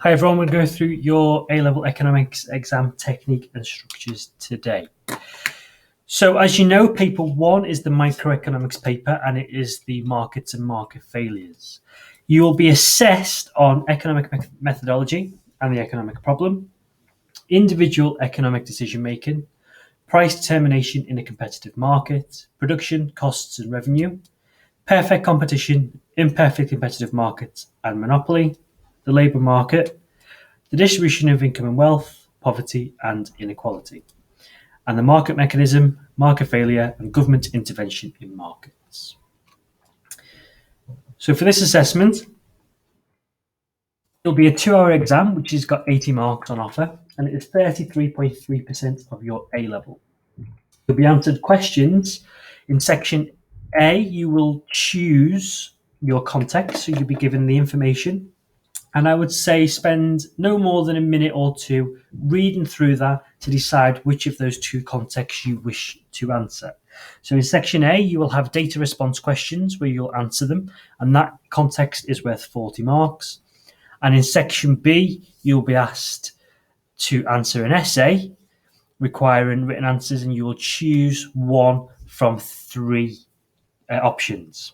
Hi everyone, we're going to go through your A-Level Economics exam technique and structures today. So as you know, paper 1 is the microeconomics paper and it is the markets and market failures. You will be assessed on economic methodology and the economic problem, individual economic decision making, price determination in a competitive market, production, costs and revenue, perfect competition, imperfect competitive markets and monopoly, the labour market, the distribution of income and wealth, poverty and inequality, and the market mechanism, market failure, and government intervention in markets. So for this assessment, it'll be a 2-hour exam, which has got 80 marks on offer, and it is 33.3% of your A-level. You'll be answered questions in section A. You will choose your context, so you'll be given the information. And I would say spend no more than a minute or two reading through that to decide which of those two contexts you wish to answer. So in section A, you will have data response questions where you'll answer them, and that context is worth 40 marks. And in section B, you'll be asked to answer an essay requiring written answers, and you will choose one from 3 options.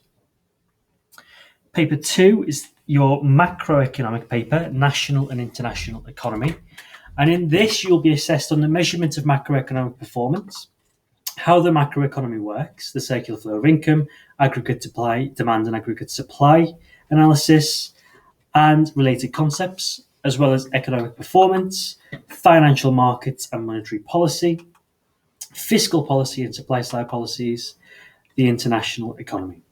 Paper 2 is your macroeconomic paper, national and international economy. And in this, you'll be assessed on the measurement of macroeconomic performance, how the macroeconomy works, the circular flow of income, aggregate supply, demand and aggregate supply analysis, and related concepts, as well as economic performance, financial markets and monetary policy, fiscal policy and supply side policies, the international economy.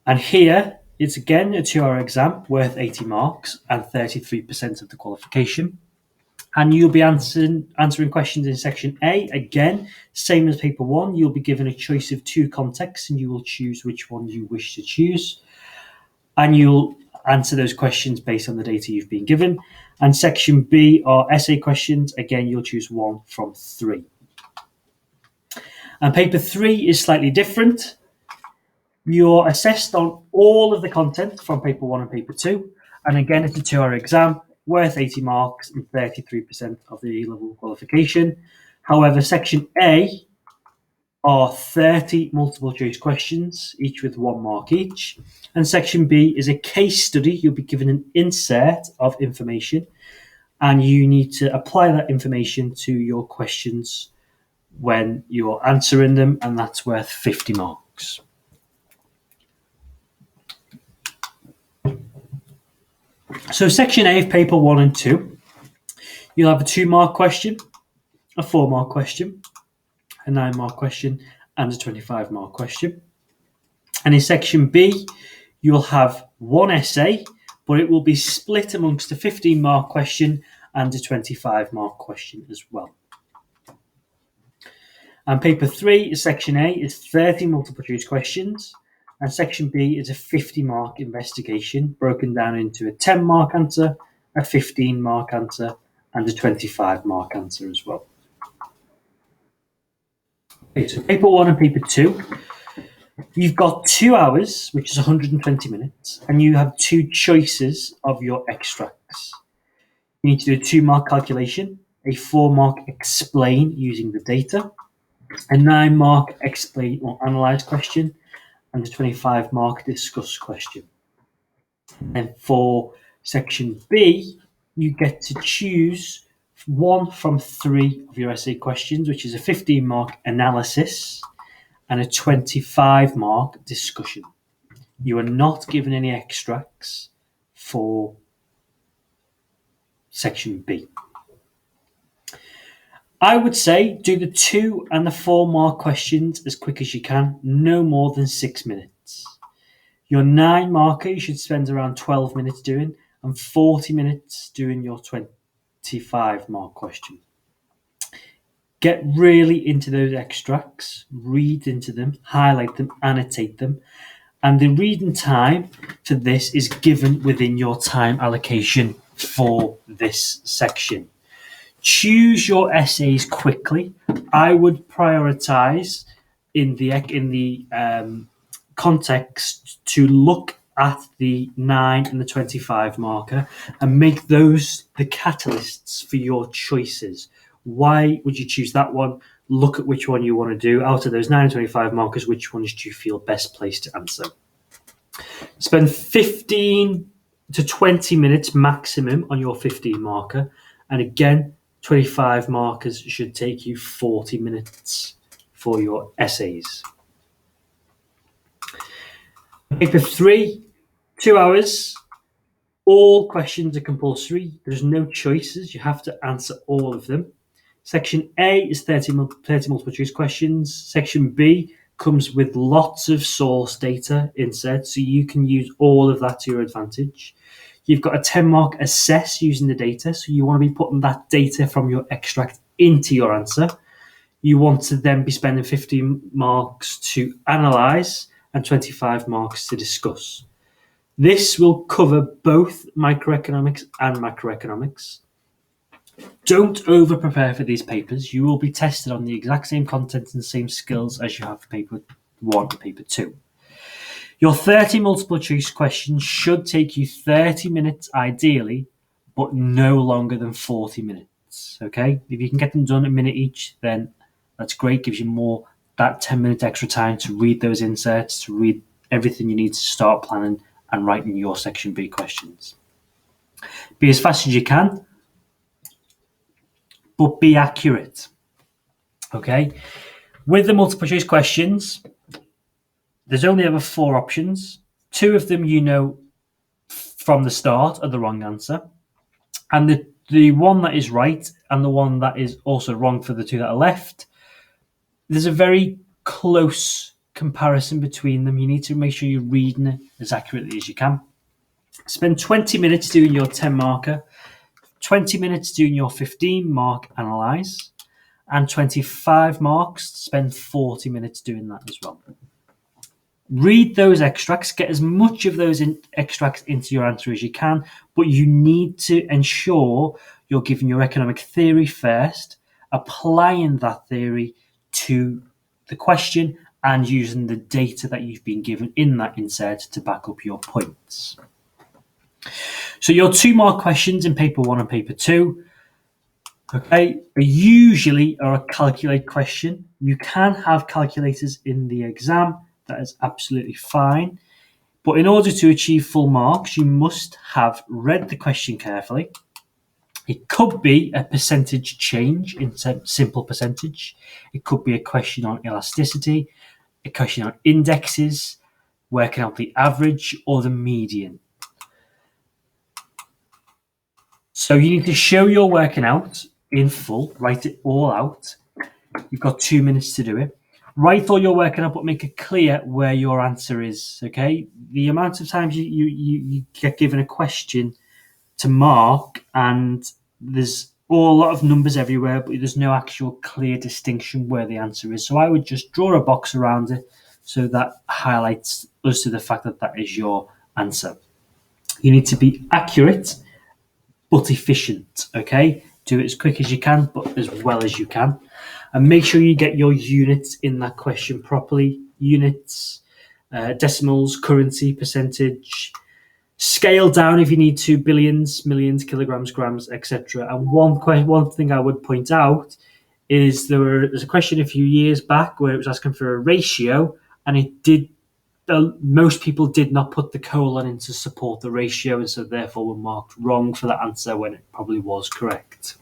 And here, it's again a 2-hour exam worth 80 marks and 33% of the qualification. And you'll be answering questions in section A. Again, same as paper 1, you'll be given a choice of 2 contexts and you will choose which one you wish to choose. And you'll answer those questions based on the data you've been given. And section B are essay questions. Again, you'll choose one from 3. And paper 3 is slightly different. You're assessed on all of the content from paper 1 and paper 2. And again, it's a 2-hour exam worth 80 marks and 33% of the A-level qualification. However, section A are 30 multiple choice questions, each with 1 mark each. And section B is a case study. You'll be given an insert of information and you need to apply that information to your questions when you're answering them, and that's worth 50 marks. So section A of paper 1 and 2, you'll have a 2-mark question, a 4-mark question, a 9-mark question, and a 25-mark question. And in section B, you'll have 1 essay, but it will be split amongst a 15-mark question and a 25-mark question as well. And paper 3, section A, is 30 multiple choice questions. And section B is a 50-mark investigation broken down into a 10-mark answer, a 15-mark answer, and a 25-mark answer as well. Okay, so paper 1 and paper 2, you've got 2 hours, which is 120 minutes, and you have 2 choices of your extracts. You need to do a 2-mark calculation, a 4-mark explain using the data, a 9-mark explain or analyze question, and a 25-mark discuss question. And for section B, you get to choose 1 from 3 of your essay questions, which is a 15-mark analysis and a 25-mark discussion. You are not given any extracts for section B. I would say do the 2 and the 4-mark questions as quick as you can, no more than 6 minutes. Your 9-marker you should spend around 12 minutes doing, and 40 minutes doing your 25-mark question. Get really into those extracts, read into them, highlight them, annotate them, and the reading time for this is given within your time allocation for this section. Choose your essays quickly. I would prioritize in the context to look at the 9 and the 25 marker and make those the catalysts for your choices. Why would you choose that one? Look at which one you want to do. Out of those 9 and 25 markers, which ones do you feel best placed to answer? Spend 15 to 20 minutes maximum on your 15 marker. And again, 25 markers should take you 40 minutes for your essays. Paper 3, 2 hours. All questions are compulsory. There's no choices. You have to answer all of them. Section A is 30 multiple choice questions. Section B comes with lots of source data inset, so you can use all of that to your advantage. You've got a 10-mark assess using the data, so you want to be putting that data from your extract into your answer. You want to then be spending 15 marks to analyse and 25 marks to discuss. This will cover both microeconomics and macroeconomics. Don't over-prepare for these papers. You will be tested on the exact same content and the same skills as you have for paper 1 and paper 2. Your 30 multiple choice questions should take you 30 minutes ideally, but no longer than 40 minutes. Okay? If you can get them done a minute each, then that's great. Gives you more that 10 minutes extra time to read those inserts, to read everything you need to start planning and writing your section B questions. Be as fast as you can, but be accurate. Okay? With the multiple choice questions, there's only ever 4 options. 2 of them you know from the start are the wrong answer. And the one that is right and the one that is also wrong for the 2 that are left, there's a very close comparison between them. You need to make sure you're reading it as accurately as you can. Spend 20 minutes doing your 10 marker, 20 minutes doing your 15 mark analyse, and 25 marks, spend 40 minutes doing that as well. Read those extracts, get as much of those extracts into your answer as you can, but you need to ensure you're giving your economic theory first, applying that theory to the question and using the data that you've been given in that insert to back up your points. So your 2 mark questions in paper 1 and paper 2, okay, usually are a calculate question. You can have calculators in the exam. That is absolutely fine. But in order to achieve full marks, you must have read the question carefully. It could be a percentage change in simple percentage. It could be a question on elasticity, a question on indexes, working out the average or the median. So you need to show your working out in full, write it all out. You've got 2 minutes to do it. Write all your working out, but make it clear where your answer is, okay? The amount of times you get given a question to mark and there's a lot of numbers everywhere, but there's no actual clear distinction where the answer is. So I would just draw a box around it so that highlights us to the fact that that is your answer. You need to be accurate but efficient, okay? Do it as quick as you can, but as well as you can. And make sure you get your units in that question properly. Units, decimals, currency, percentage. Scale down if you need to, billions, millions, kilograms, grams, etc. And one thing I would point out is there's a question a few years back where it was asking for a ratio, and most people did not put the colon in to support the ratio, and so therefore were marked wrong for that answer when it probably was correct.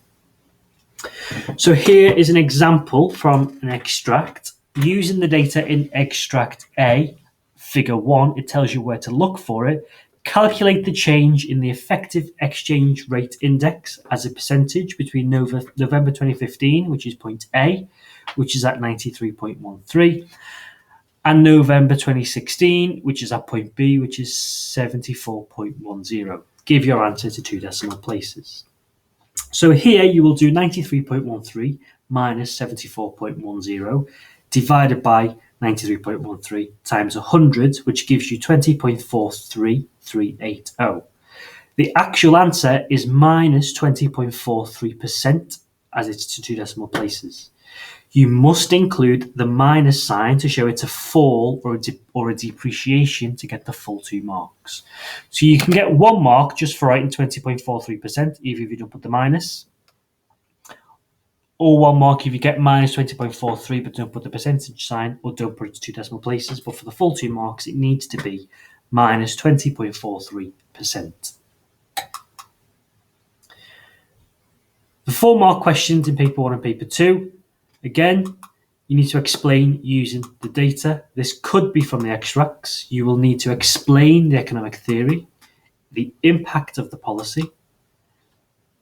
So here is an example from an extract. Using the data in extract A, figure 1, it tells you where to look for it. Calculate the change in the effective exchange rate index as a percentage between November 2015, which is point A, which is at 93.13, and November 2016, which is at point B, which is 74.10. Give your answer to 2 decimal places. So here you will do 93.13 minus 74.10 divided by 93.13 times 100, which gives you 20.43380. The actual answer is minus 20.43%, as it's to 2 decimal places. You must include the minus sign to show it's a fall or a depreciation to get the full 2 marks. So you can get 1 mark just for writing 20.43%, even if you don't put the minus, or 1 mark if you get minus 20.43 but don't put the percentage sign or don't put it to 2 decimal places. But for the full 2 marks, it needs to be minus 20.43%. The 4 mark questions in paper 1 and paper 2, again, you need to explain using the data. This could be from the extracts. You will need to explain the economic theory, the impact of the policy,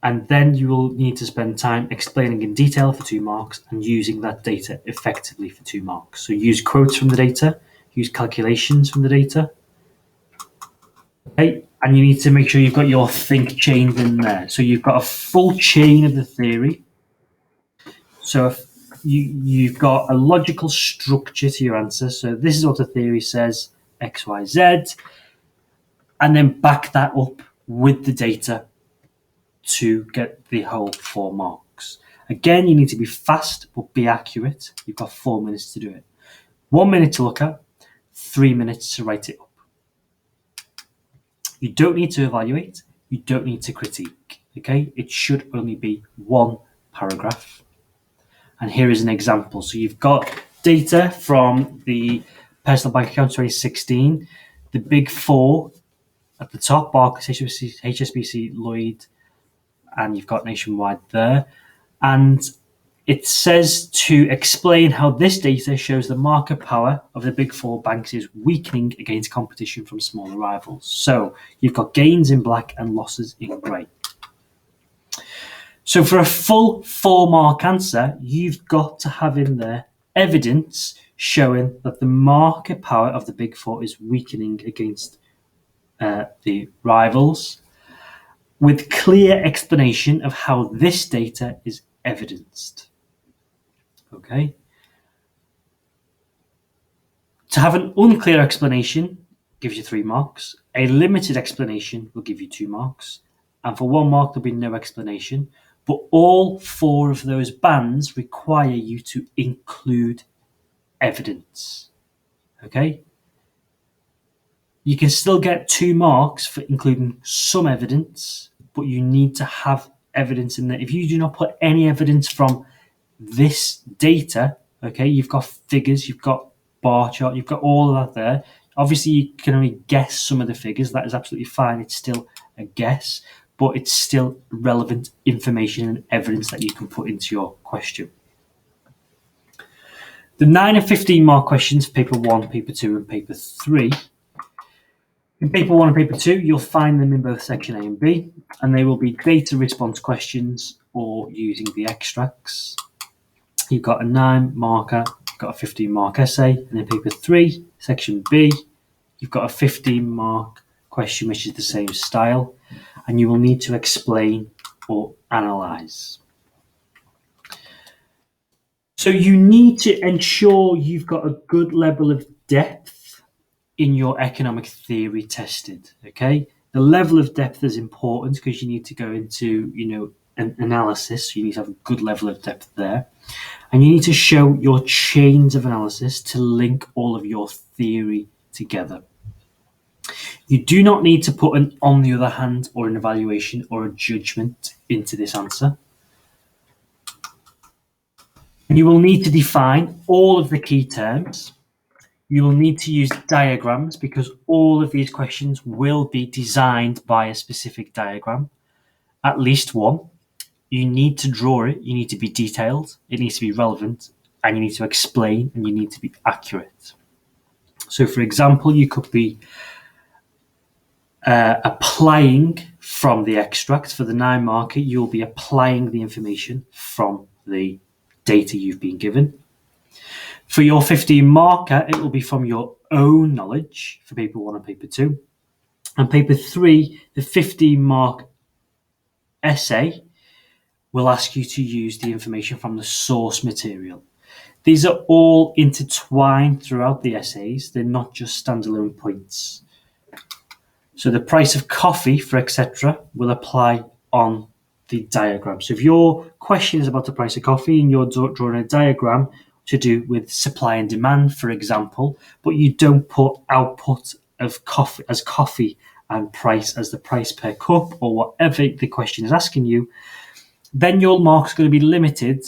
and then you will need to spend time explaining in detail for 2 marks and using that data effectively for 2 marks. So use quotes from the data, use calculations from the data. Okay, and you need to make sure you've got your think chain in there. So you've got a full chain of the theory. So if you've got a logical structure to your answer. So this is what the theory says, X, Y, Z, and then back that up with the data to get the whole 4 marks. Again, you need to be fast, but be accurate. You've got 4 minutes to do it. 1 minute to look at, 3 minutes to write it up. You don't need to evaluate. You don't need to critique. Okay? It should only be 1 paragraph. And here is an example. So you've got data from the Personal Bank Account 2016, the big 4 at the top, Barclays, HSBC, Lloyd, and you've got Nationwide there. And it says to explain how this data shows the market power of the big 4 banks is weakening against competition from smaller rivals. So you've got gains in black and losses in grey. So for a full 4 mark answer, you've got to have in there evidence showing that the market power of the big 4 is weakening against the rivals, with clear explanation of how this data is evidenced. Okay. To have an unclear explanation gives you 3 marks. A limited explanation will give you 2 marks. And for 1 mark, there'll be no explanation. But all 4 of those bands require you to include evidence. Okay? You can still get 2 marks for including some evidence, but you need to have evidence in there. If you do not put any evidence from this data, okay, you've got figures, you've got bar chart, you've got all of that there. Obviously, you can only guess some of the figures. That is absolutely fine. It's still a guess, but it's still relevant information and evidence that you can put into your question. The 9 and 15 mark questions, paper 1, paper 2, and paper 3. In paper 1 and paper 2, you'll find them in both section A and B, and they will be data response questions or using the extracts. You've got a 9 marker, you've got a 15 mark essay, and in paper 3, section B, you've got a 15 mark question which is the same style, and you will need to explain or analyse. So you need to ensure you've got a good level of depth in your economic theory tested, okay? The level of depth is important because you need to go into, an analysis. So you need to have a good level of depth there. And you need to show your chains of analysis to link all of your theory together. You do not need to put an on the other hand or an evaluation or a judgment into this answer. You will need to define all of the key terms. You will need to use diagrams because all of these questions will be designed by a specific diagram, at least one. You need to draw it, you need to be detailed, it needs to be relevant, and you need to explain, and you need to be accurate. So for example, you could be applying from the extract. For the 9 marker, you'll be applying the information from the data you've been given. For your 15 marker, it will be from your own knowledge for paper 1 and paper 2. And paper 3, the 15 mark essay, will ask you to use the information from the source material. These are all intertwined throughout the essays. They're not just standalone points. So the price of coffee for etc. will apply on the diagram. So if your question is about the price of coffee and you're drawing a diagram to do with supply and demand, for example, but you don't put output of coffee as coffee and price as the price per cup or whatever the question is asking you, then your mark's going to be limited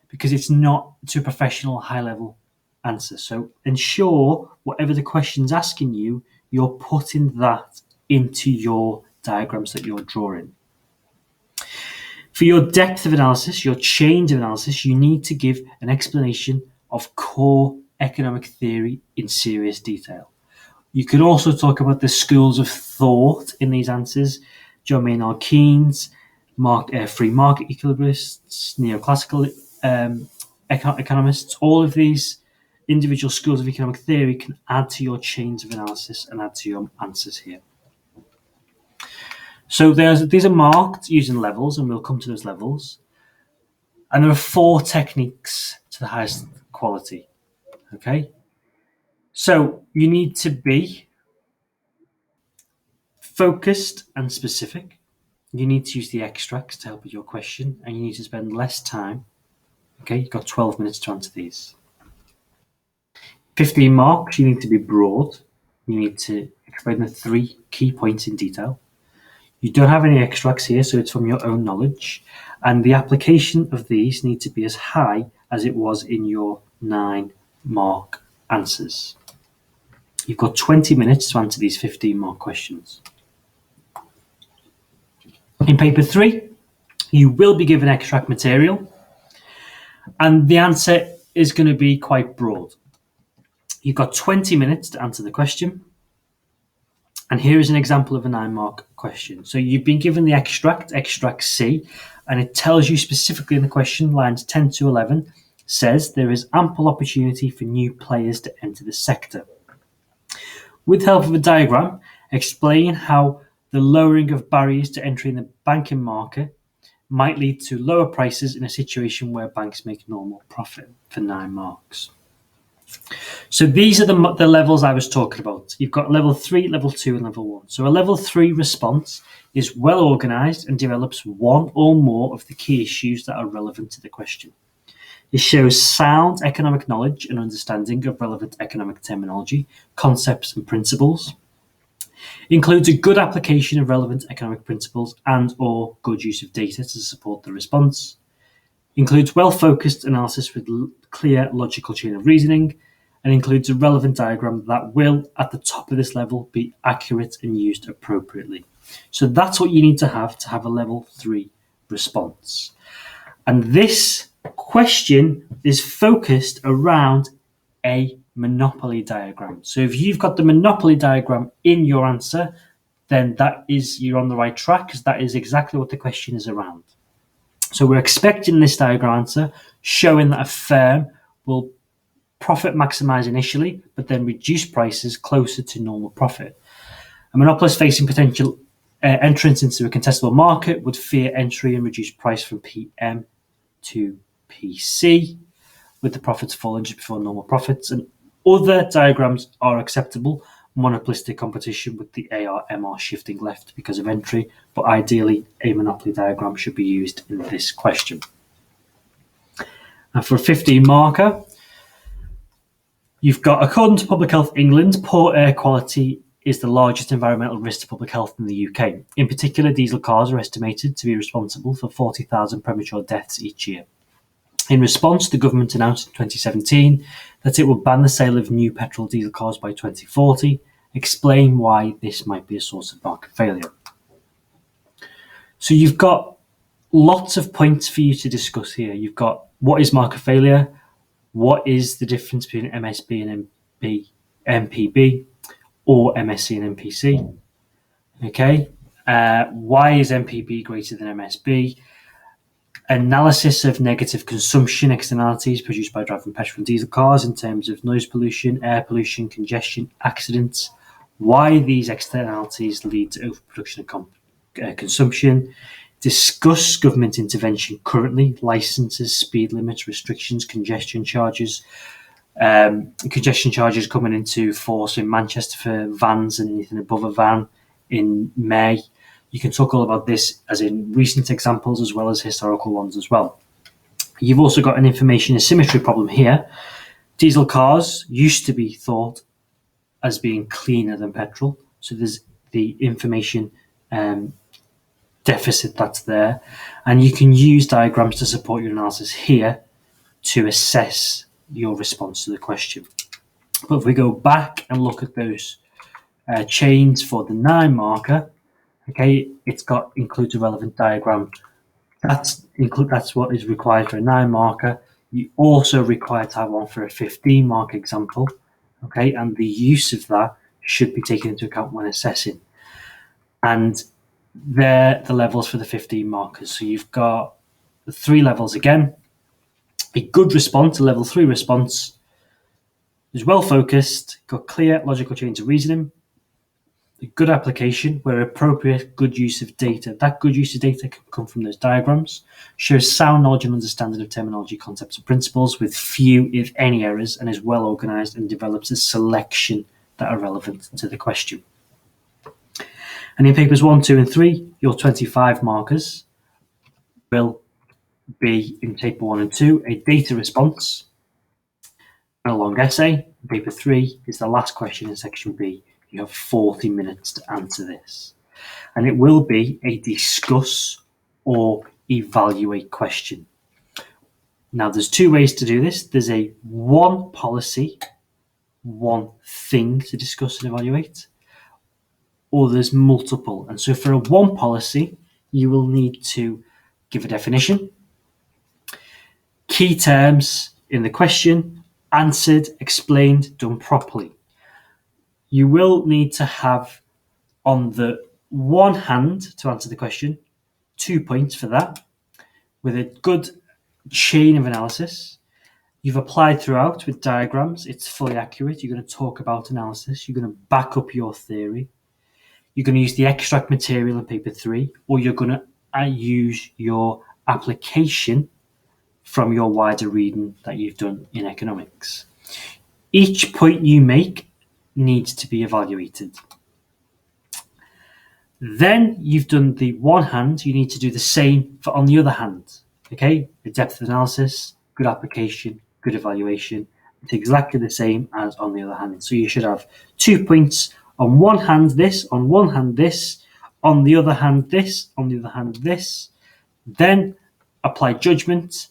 because it's not to a professional high-level answer. So ensure whatever the question's asking you, you're putting that into your diagrams that you're drawing. For your depth of analysis, your change of analysis, you need to give an explanation of core economic theory in serious detail. You can also talk about the schools of thought in these answers. John Maynard Keynes, free market equilibrists, neoclassical economists, all of these individual schools of economic theory can add to your chains of analysis and add to your answers here. So these are marked using levels, and we'll come to those levels. And there are 4 techniques to the highest quality. Okay? So you need to be focused and specific. You need to use the extracts to help with your question, and you need to spend less time. Okay, you've got 12 minutes to answer these. 15 marks, you need to be broad. You need to explain the 3 key points in detail. You don't have any extracts here, so it's from your own knowledge. And the application of these need to be as high as it was in your 9-mark answers. You've got 20 minutes to answer these 15-mark questions. In paper 3, you will be given extract material, and the answer is going to be quite broad. You've got 20 minutes to answer the question. And here is an example of a 9-mark question. So you've been given the extract C, and it tells you specifically in the question, lines 10 to 11, says there is ample opportunity for new players to enter the sector. With the help of a diagram, explain how the lowering of barriers to entry in the banking market might lead to lower prices in a situation where banks make normal profit, for 9 marks. So these are the levels I was talking about. You've got level 3, level 2, and level 1. So a level 3 response is well organized and develops one or more of the key issues that are relevant to the question. It shows sound economic knowledge and understanding of relevant economic terminology, concepts, and principles. Includes a good application of relevant economic principles and/or good use of data to support the response. Includes well-focused analysis with clear logical chain of reasoning, and includes a relevant diagram that will, at the top of this level, be accurate and used appropriately. So that's what you need to have a level 3 response. And this question is focused around a monopoly diagram. So if you've got the monopoly diagram in your answer, then you're on the right track, because that is exactly what the question is around. So we're expecting this diagram answer showing that a firm will profit maximize initially, but then reduce prices closer to normal profit. A monopolist facing potential entrance into a contestable market would fear entry and reduce price from PM to PC, with the profits falling just before normal profits. And other diagrams are acceptable. Monopolistic competition with the AR-MR shifting left because of entry, but ideally a monopoly diagram should be used in this question. And for a 15 marker, you've got, according to Public Health England, poor air quality is the largest environmental risk to public health in the UK. In particular, diesel cars are estimated to be responsible for 40,000 premature deaths each year. In response, the government announced in 2017 that it would ban the sale of new petrol diesel cars by 2040. Explain why this might be a source of market failure. So you've got lots of points for you to discuss here. You've got what is market failure, what is the difference between MSB and MPB, or MSC and MPC. Okay, why is MPB greater than MSB? Analysis of negative consumption externalities produced by driving petrol and diesel cars in terms of noise pollution, air pollution, congestion, accidents. Why these externalities lead to overproduction and consumption. Discuss government intervention currently, licenses, speed limits, restrictions, congestion charges. Congestion charges coming into force in Manchester for vans and anything above a van in May. You can talk all about this as in recent examples as well as historical ones as well. You've also got an information asymmetry problem here. Diesel cars used to be thought as being cleaner than petrol. So there's the information deficit that's there. And you can use diagrams to support your analysis here to assess your response to the question. But if we go back and look at those chains for the 9 marker, okay, it's got includes a relevant diagram. That's what is required for a 9 marker. You also require to have one for a 15 mark example, okay, and the use of that should be taken into account when assessing. And they're the levels for the 15 markers. So you've got the 3 levels again. A good response, a level 3 response, is well focused, got clear logical chains of reasoning. A good application, where appropriate, good use of data. That good use of data can come from those diagrams. Shows sound knowledge and understanding of terminology, concepts, and principles with few, if any, errors, and is well organized and develops a selection that are relevant to the question. And in papers 1, 2, and 3, your 25 markers will be in paper 1 and 2, a data response and a long essay. Paper 3 is the last question in section B. You have 40 minutes to answer this. And it will be a discuss or evaluate question. Now, there's 2 ways to do this. There's a one policy, one thing to discuss and evaluate, or there's multiple. And so for a one policy, you will need to give a definition, key terms in the question, answered, explained, done properly. You will need to have, on the one hand, to answer the question, 2 points for that, with a good chain of analysis. You've applied throughout with diagrams. It's fully accurate. You're going to talk about analysis. You're going to back up your theory. You're going to use the extract material in paper 3, or you're going to use your application from your wider reading that you've done in economics. Each point you make needs to be evaluated. Then you've done the one hand, you need to do the same for on the other hand. Okay, the depth of analysis, good application, good evaluation. It's exactly the same as on the other hand. So you should have 2 points on one hand this, on one hand this, on the other hand this, on the other hand this. Then apply judgment,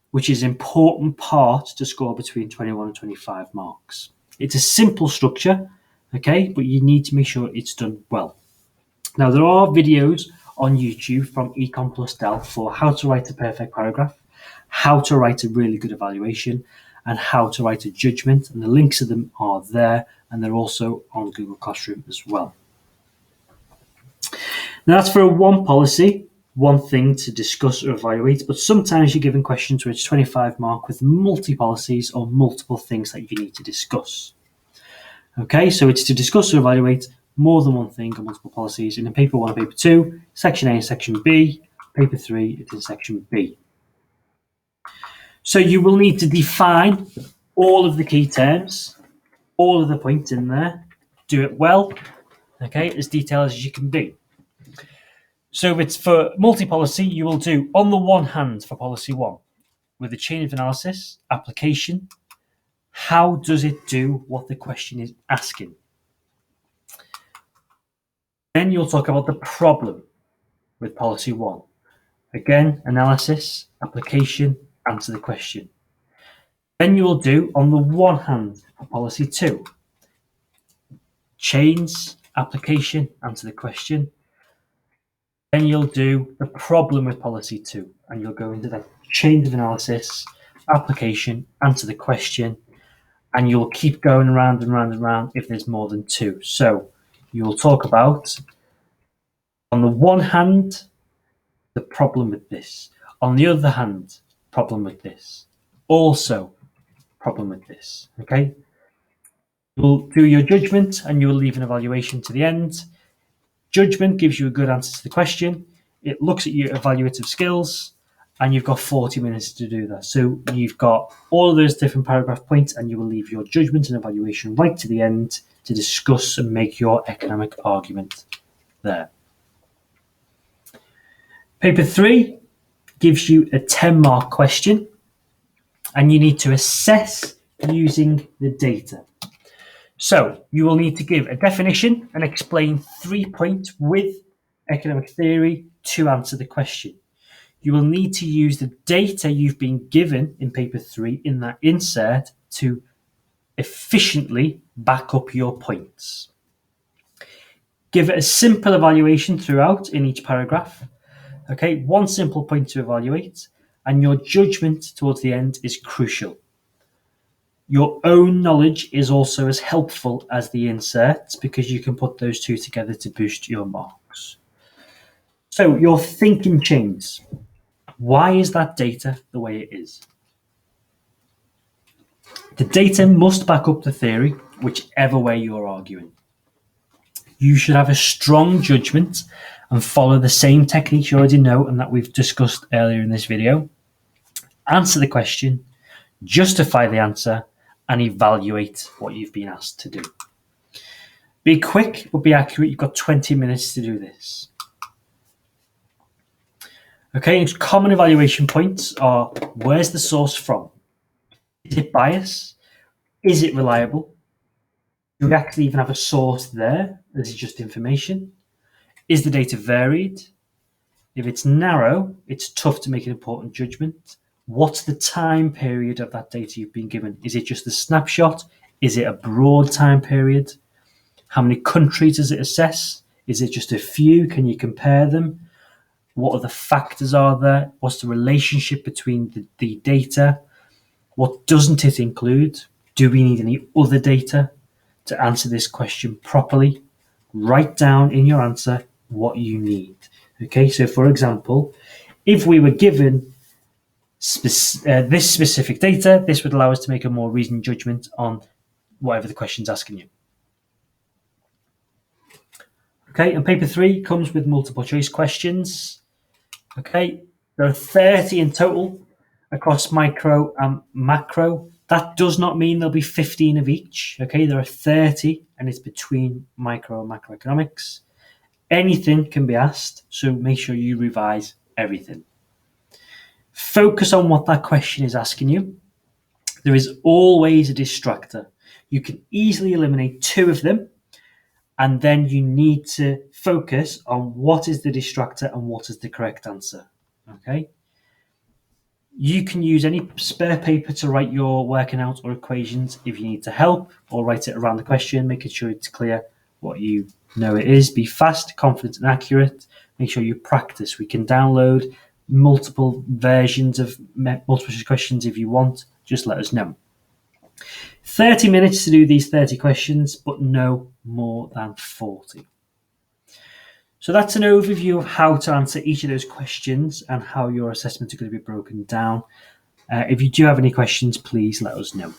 which is an important part to score between 21 and 25 marks. It's a simple structure, okay, but you need to make sure it's done well. Now, there are videos on YouTube from Econ Plus Del for how to write a perfect paragraph, how to write a really good evaluation, and how to write a judgment, and the links to them are there, and they're also on Google Classroom as well. Now, that's for a one policy, one thing to discuss or evaluate, but sometimes you're given questions where it's 25 mark with multi-policies or multiple things that you need to discuss. Okay, so it's to discuss or evaluate more than one thing or multiple policies. And in paper 1 and paper 2, section A and section B, paper 3, it's in section B. So you will need to define all of the key terms, all of the points in there, do it well, okay, as detailed as you can be. So if it's for multi-policy, you will do on the one hand for policy 1, with a chain of analysis, application, how does it do what the question is asking? Then you'll talk about the problem with policy 1. Again, analysis, application, answer the question. Then you will do on the one hand for policy 2. Chains, application, answer the question. Then you'll do the problem with policy 2, and you'll go into that chain of analysis, application, answer the question, and you'll keep going around and round and round if there's more than 2. So you'll talk about, on the one hand, the problem with this. On the other hand, problem with this. Also, problem with this. Okay? You'll do your judgment and you'll leave an evaluation to the end. Judgment gives you a good answer to the question. It looks at your evaluative skills, and you've got 40 minutes to do that. So you've got all of those different paragraph points, and you will leave your judgment and evaluation right to the end to discuss and make your economic argument there. Paper 3 gives you a 10-mark question, and you need to assess using the data. So you will need to give a definition and explain 3 points with economic theory to answer the question. You will need to use the data you've been given in paper 3 in that insert to efficiently back up your points. Give it a simple evaluation throughout in each paragraph. Okay, one simple point to evaluate, and your judgment towards the end is crucial. Your own knowledge is also as helpful as the inserts because you can put those two together to boost your marks. So your thinking chains. Why is that data the way it is? The data must back up the theory, whichever way you're arguing. You should have a strong judgment and follow the same techniques you already know and that we've discussed earlier in this video. Answer the question, justify the answer, and evaluate what you've been asked to do. Be quick, but be accurate. You've got 20 minutes to do this. Okay, common evaluation points are: where's the source from? Is it biased? Is it reliable? Do we actually even have a source there? Is it just information? Is the data varied? If it's narrow, it's tough to make an important judgment. What's the time period of that data you've been given? Is it just a snapshot? Is it a broad time period? How many countries does it assess? Is it just a few? Can you compare them? What other factors are there? What's the relationship between the data? What doesn't it include? Do we need any other data to answer this question properly? Write down in your answer what you need. Okay, so for example, if we were given this specific data, this would allow us to make a more reasoned judgment on whatever the question's asking you. Okay, and paper 3 comes with multiple choice questions. Okay, there are 30 in total across micro and macro. That does not mean there'll be 15 of each. Okay, there are 30 and it's between micro and macroeconomics. Anything can be asked, so make sure you revise everything. Focus on what that question is asking you. There is always a distractor. You can easily eliminate 2 of them, and then you need to focus on what is the distractor and what is the correct answer. Okay? You can use any spare paper to write your working out or equations if you need to help, or write it around the question, making sure it's clear what you know it is. Be fast, confident, and accurate. Make sure you practice. We can download multiple versions of multiple choice questions if you want. Just let us know. 30 minutes to do these 30 questions, but no more than 40. So that's an overview of how to answer each of those questions and how your assessments are going to be broken down. If you do have any questions, please let us know.